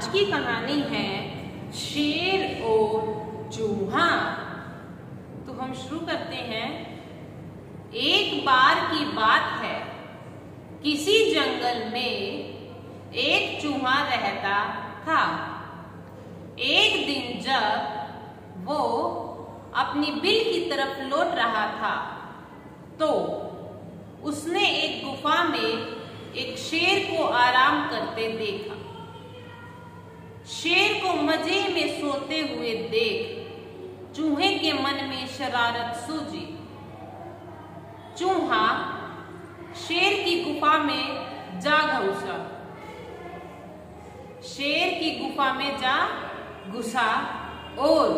आज की कहानी है शेर और चूहा। तो हम शुरू करते हैं। एक बार की बात है, किसी जंगल में एक चूहा रहता था। एक दिन जब वो अपनी बिल की तरफ लौट रहा था तो उसने एक गुफा में एक शेर को आराम करते देखा। शेर को मजे में सोते हुए देख चूहे के मन में शरारत सूझी। चूहा शेर की गुफा में जा घुसा। शेर की गुफा में जा घुसा और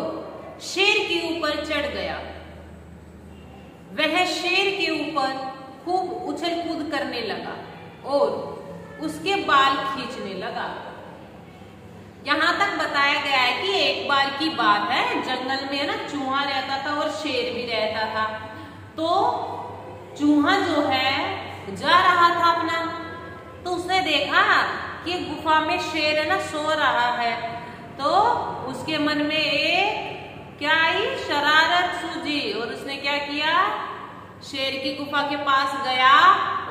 शेर के ऊपर चढ़ गया। वह शेर के ऊपर खूब उछल कूद करने लगा और उसके बाल खींचने लगा। यहाँ तक बताया गया है कि एक बार की बात है, जंगल में ना चूहा रहता था और शेर भी रहता था। तो चूहा जो है जा रहा था अपना, तो उसने देखा कि गुफा में शेर है ना सो रहा है। तो उसके मन में एक क्या आई, शरारत सूझी और उसने क्या किया, शेर की गुफा के पास गया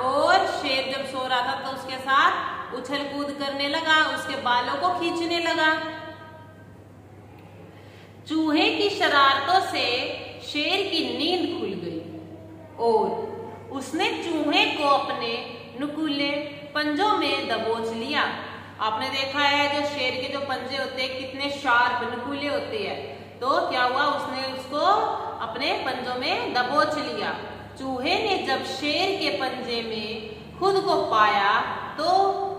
और शेर जब सो रहा था तो उसके साथ उछल कूद करने लगा, उसके बालों को खींचने लगा। चूहे की शरारतों से शेर की नींद खुल गई और उसने चूहे को अपने नुकीले पंजों में दबोच लिया। आपने देखा है जो शेर के जो पंजे होते हैं कितने शार्प नुकीले होते हैं। तो क्या हुआ, उसने उसको अपने पंजों में दबोच लिया। चूहे ने जब शेर के पंजे में खुद को पाया तो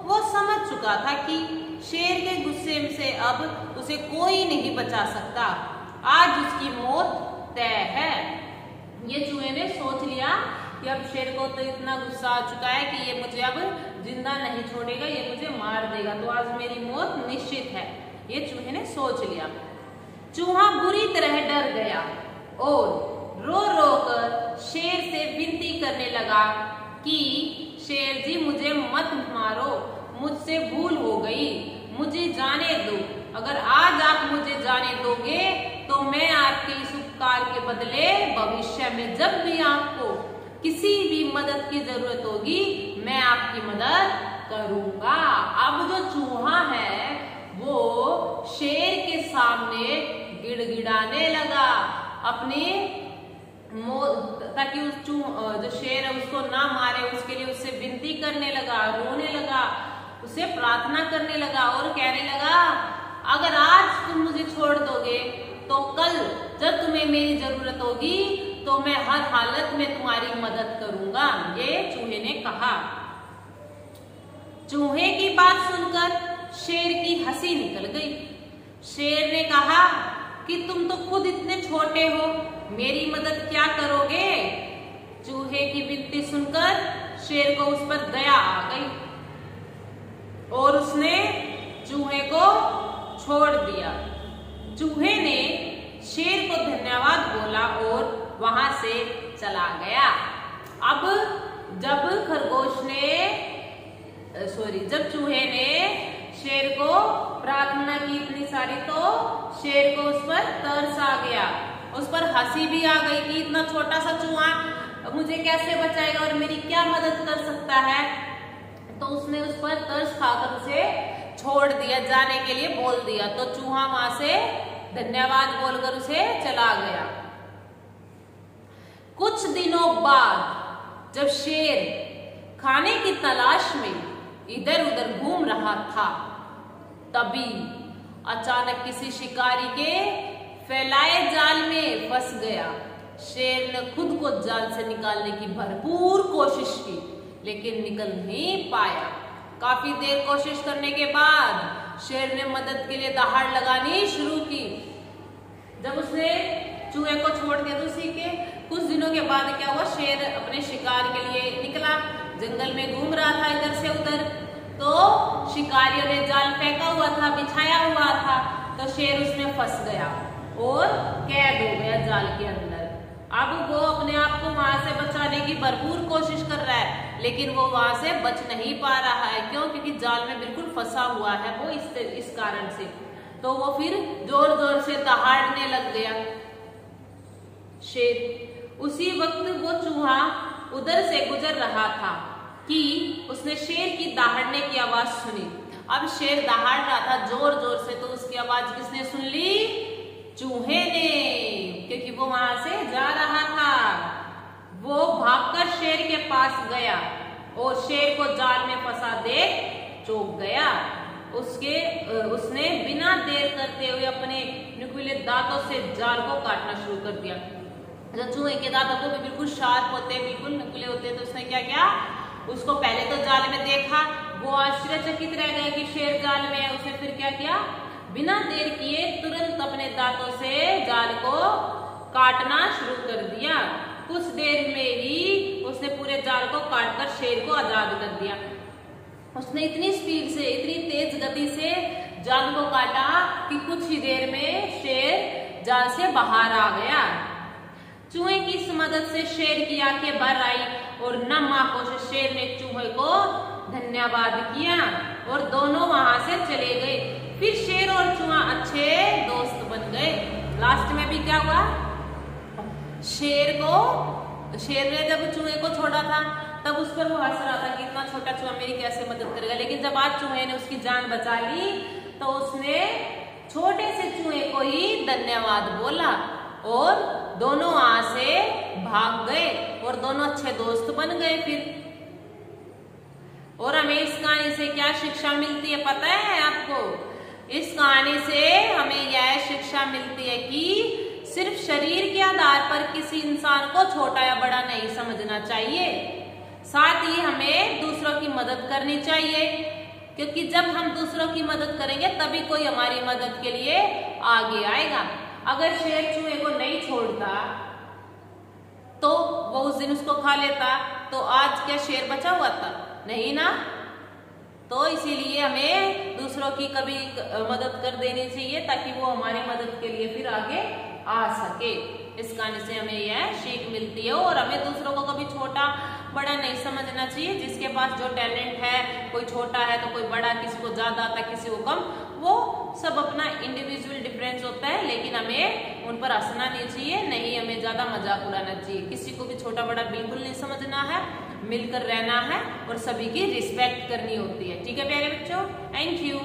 वो समझ चुका था कि शेर के गुस्से से अब उसे कोई नहीं बचा सकता, आज उसकी मौत तय है। ये चूहे ने सोच लिया कि अब शेर को तो इतना गुस्सा आ चुका है कि ये मुझे अब जिंदा नहीं छोड़ेगा, ये मुझे मार देगा, तो आज मेरी मौत निश्चित है। ये चूहे ने सोच लिया। चूहा बुरी तरह डर गया और रो रो कर शेर से विनती करने लगा कि शेर जी मुझे मत मारो, मुझसे भूल हो गई, मुझे जाने दो। अगर आज आप मुझे जाने दोगे तो मैं आपके इस उपकार के बदले भविष्य में जब भी आपको किसी भी मदद की जरूरत होगी मैं आपकी मदद करूंगा। अब जो चूहा है वो शेर के सामने गिड़गिड़ाने लगा, अपने ताकि उस जो शेर है उसको ना मारे, उसके लिए उससे विनती करने लगा, रोने लगा, उसे प्रार्थना करने लगा और कहने लगा अगर आज तुम मुझे छोड़ दोगे तो कल जब तुम्हें मेरी जरूरत होगी तो मैं हर हालत में तुम्हारी मदद करूंगा। ये चूहे ने कहा। चूहे की बात सुनकर शेर की हंसी निकल गई। शेर ने कहा कि तुम तो खुद इतने छोटे हो, मेरी मदद क्या करोगे। चूहे की विनती सुनकर शेर को उस पर दया आ गई और उसने चूहे को छोड़ दिया। चूहे ने शेर को धन्यवाद बोला और वहां से चला गया। अब जब चूहे ने शेर को प्रार्थना की इतनी सारी तो शेर को उस पर तरस आ गया, उस पर हंसी भी आ गई कि इतना छोटा सा चूहा मुझे कैसे बचाएगा और मेरी क्या मदद कर सकता है। तो उसने उस पर तरस खाकर उसे छोड़ दिया, जाने के लिए बोल दिया। तो चूहा वहां से धन्यवाद बोलकर उसे चला गया। कुछ दिनों बाद जब शेर खाने की तलाश में इधर उधर घूम रहा था तभी अचानक किसी शिकारी के फैलाए जाल में फंस गया। शेर ने खुद को जाल से निकालने की भरपूर कोशिश की लेकिन निकल नहीं पाया। काफी देर कोशिश करने के बाद शेर ने मदद के लिए दहाड़ लगानी शुरू की। जब उसने चूहे को छोड़ दिया तो उसी के कुछ दिनों के बाद क्या हुआ, शेर अपने शिकार के लिए निकला, जंगल में घूम रहा था इधर से उधर। तो शिकारियों ने जाल फेंका हुआ था, बिछाया हुआ था, तो शेर उसमें फंस गया और कैद हो गया जाल के अंदर। अब वो अपने आप को वहां से बचाने की भरपूर कोशिश कर रहा है लेकिन वो वहां से बच नहीं पा रहा है। क्यों? क्योंकि जाल में बिल्कुल फंसा हुआ है वो इस कारण से। तो वो फिर जोर जोर से दहाड़ने लग गया शेर। उसी वक्त वो चूहा उधर से गुजर रहा था कि उसने शेर की दहाड़ने की आवाज सुनी। अब शेर दहाड़ रहा था जोर जोर से, तो उसकी आवाज किसने सुन ली? चूहे ने, क्योंकि वो वहां से जा रहा था। वो भागकर शेर के पास गया और शेर को जाल में फंसा देख चौंक गया। उसने बिना देर करते हुए अपने नुकीले दांतों से जाल को काटना शुरू कर दिया। जब चूहे के दांत को भी बिल्कुल शार्प होते हैं, बिल्कुल नुकीले होते हैं, तो उसने क्या किया? उसको पहले तो जाल में देखा, वो आश्चर्यचकित रह गया कि शेर जाल में है। उसने फिर क्या किया? बिना देर किए तुरंत अपने दांतों से जाल को काटना शुरू कर दिया। कुछ देर में ही उसने पूरे जाल को काटकर शेर को आजाद कर दिया। उसने इतनी स्पीड से, इतनी तेज गति से जाल को काटा कि कुछ ही देर में शेर जाल से बाहर आ गया। चूहे की इस मदद से शेर की आंखें भर आई और नम आंखों से शेर ने चूहे को धन्यवाद किया और दोनों वहां से चले गए। फिर शेर और चूहा अच्छे दोस्त बन गए। लास्ट में भी क्या हुआ? शेर ने जब चूहे को छोड़ा था तब उस पर वो हंस रहा था कि इतना छोटा चूहा मेरी कैसे मदद करेगा, लेकिन जब आज चूहे ने उसकी जान बचा ली तो उसने छोटे से चूहे को ही धन्यवाद बोला और दोनों वहां से भाग गए और दोनों अच्छे दोस्त बन गए फिर। और हमें इस कहानी से क्या शिक्षा मिलती है पता है आपको? इस कहानी से हमें यह शिक्षा मिलती है कि सिर्फ शरीर के आधार पर किसी इंसान को छोटा या बड़ा नहीं समझना चाहिए। साथ ही हमें दूसरों की मदद करनी चाहिए, क्योंकि जब हम दूसरों की मदद करेंगे तभी कोई हमारी मदद के लिए आगे आएगा। अगर शेर चूहे को नहीं छोड़ता तो वो उस दिन उसको खा लेता, तो आज क्या शेर बचा हुआ था? नहीं ना। तो इसीलिए हमें दूसरों की कभी मदद कर देनी चाहिए ताकि वो हमारी मदद के लिए फिर आगे आ सके। इस कहानी से हमें यह सीख मिलती है और हमें दूसरों को कभी छोटा बड़ा नहीं समझना चाहिए। जिसके पास जो टैलेंट है, कोई छोटा है तो कोई बड़ा, किसी को ज्यादा आता है किसी को कम, वो सब अपना इंडिविजुअल डिफरेंस होता है, लेकिन हमें उन पर हंसना नहीं चाहिए, नहीं हमें ज्यादा मजाक उड़ाना चाहिए। किसी को भी छोटा बड़ा बिल्कुल नहीं समझना है, मिलकर रहना है और सभी की रिस्पेक्ट करनी होती है। ठीक है प्यारे बच्चों, थैंक यू।